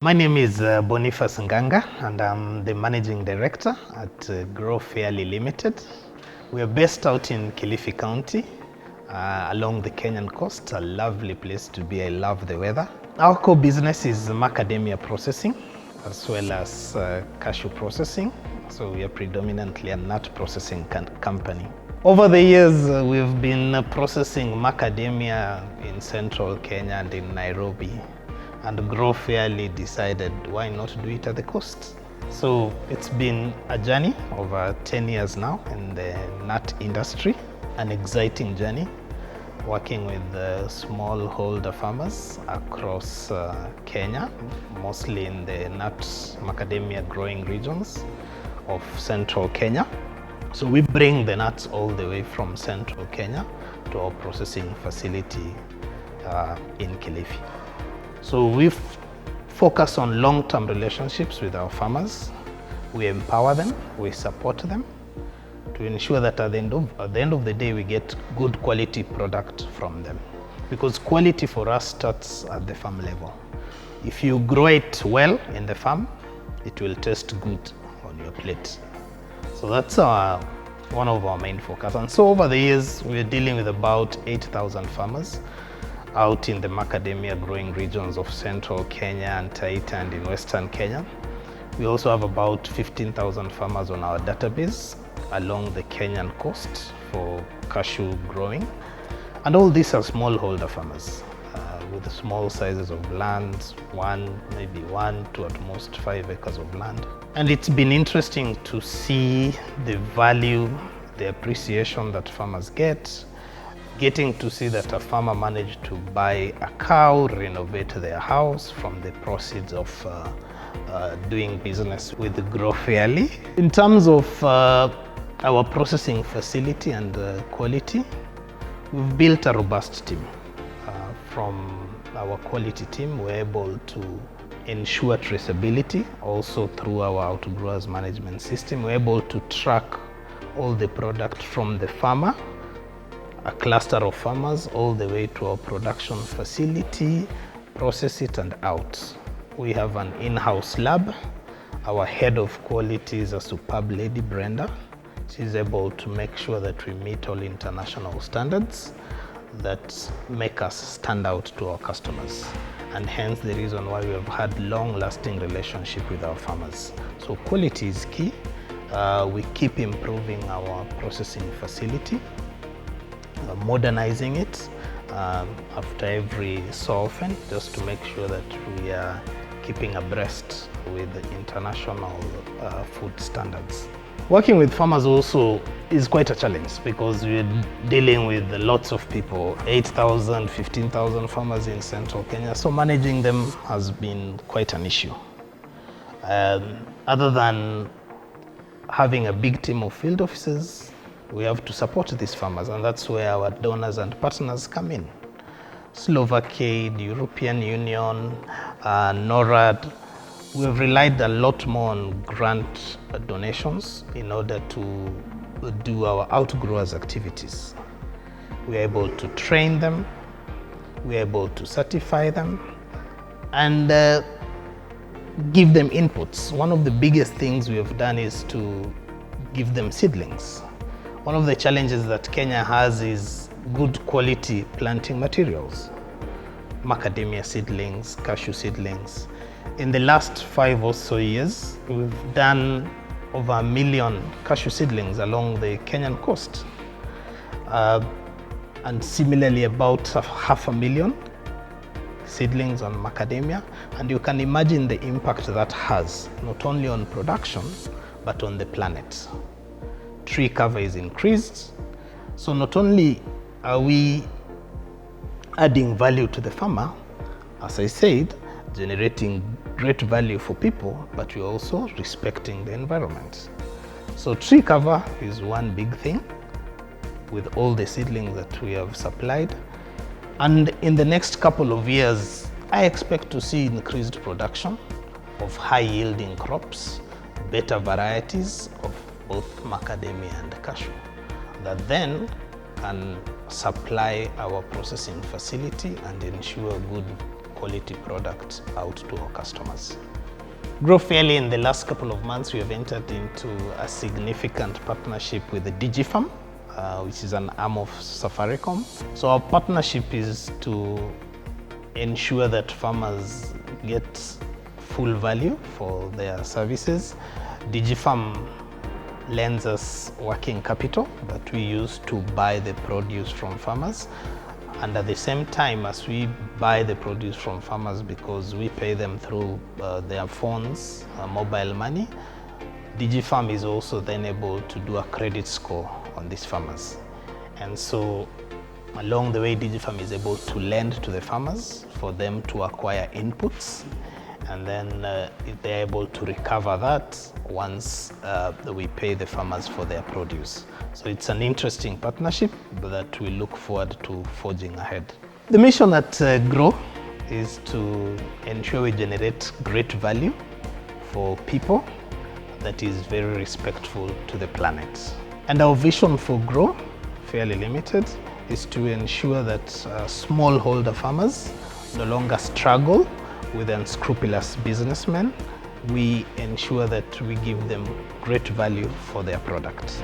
My name is Boniface Nganga, and I'm the Managing Director at Grow Fairly Limited. We are based out in Kilifi County, along the Kenyan coast, a lovely place to be. I love the weather. Our core business is macadamia processing, as well as cashew processing. So we are predominantly a nut processing company. Over the years, we've been processing macadamia in central Kenya and in Nairobi. And Grow Fairly decided, why not do it at the coast? So it's been a journey over 10 years now in the nut industry, an exciting journey, working with smallholder farmers across Kenya, mostly in the nut macadamia growing regions of central Kenya. So we bring the nuts all the way from central Kenya to our processing facility in Kilifi. So we focus on long-term relationships with our farmers. We empower them, we support them to ensure that at the end of the day, we get good quality product from them. Because quality for us starts at the farm level. If you grow it well in the farm, it will taste good on your plate. So that's one of our main focus. And so over the years, we're dealing with about 8,000 farmers out in the macadamia growing regions of central Kenya and Taita and in western Kenya. We also have about 15,000 farmers on our database along the Kenyan coast for cashew growing. And all these are smallholder farmers with small sizes of land, maybe one to at most 5 acres of land. And it's been interesting to see the value, the appreciation that farmers getting to see that a farmer managed to buy a cow, renovate their house from the proceeds of doing business with Grow Fairly. In terms of our processing facility and quality, we've built a robust team. From our quality team, we're able to ensure traceability also through our outgrowers management system. We're able to track all the product from the farmer, a cluster of farmers, all the way to our production facility, process it and out. We have an in-house lab. Our head of quality is a superb lady, Brenda. She's able to make sure that we meet all international standards that make us stand out to our customers. And hence the reason why we have had long-lasting relationship with our farmers. So quality is key. We keep improving our processing facility, modernizing it after every so often, just to make sure that we are keeping abreast with the international food standards. Working with farmers also is quite a challenge because we're dealing with lots of people, 8,000, 15,000 farmers in central Kenya. So managing them has been quite an issue. Other than having a big team of field officers, we have to support these farmers, and that's where our donors and partners come in. Slovakia, the European Union, NORAD. We've relied a lot more on grant donations in order to do our outgrowers activities. We're able to train them, we're able to certify them, and give them inputs. One of the biggest things we have done is to give them seedlings. One of the challenges that Kenya has is good quality planting materials, macadamia seedlings, cashew seedlings. In the last 5 or so years, we've done over 1 million cashew seedlings along the Kenyan coast. And similarly, about 500,000 seedlings on macadamia. And you can imagine the impact that has, not only on production, but on the planet. Tree cover is increased. So not only are we adding value to the farmer, as I said, generating great value for people, but we're also respecting the environment. So tree cover is one big thing with all the seedlings that we have supplied. And in the next couple of years, I expect to see increased production of high yielding crops, better varieties of both macadamia and cashew, that then can supply our processing facility and ensure good quality product out to our customers. Grow Fairly, in the last couple of months, we have entered into a significant partnership with the DigiFarm, which is an arm of Safaricom. So our partnership is to ensure that farmers get full value for their services. DigiFarm lends us working capital that we use to buy the produce from farmers. And at the same time, as we buy the produce from farmers, because we pay them through their phones, mobile money, DigiFarm is also then able to do a credit score on these farmers. And so along the way, DigiFarm is able to lend to the farmers for them to acquire inputs, and then they're able to recover that once we pay the farmers for their produce. So it's an interesting partnership that we look forward to forging ahead. The mission at Grow is to ensure we generate great value for people that is very respectful to the planet. And our vision for Grow Fairly Limited is to ensure that smallholder farmers no longer struggle with unscrupulous businessmen. We ensure that we give them great value for their products.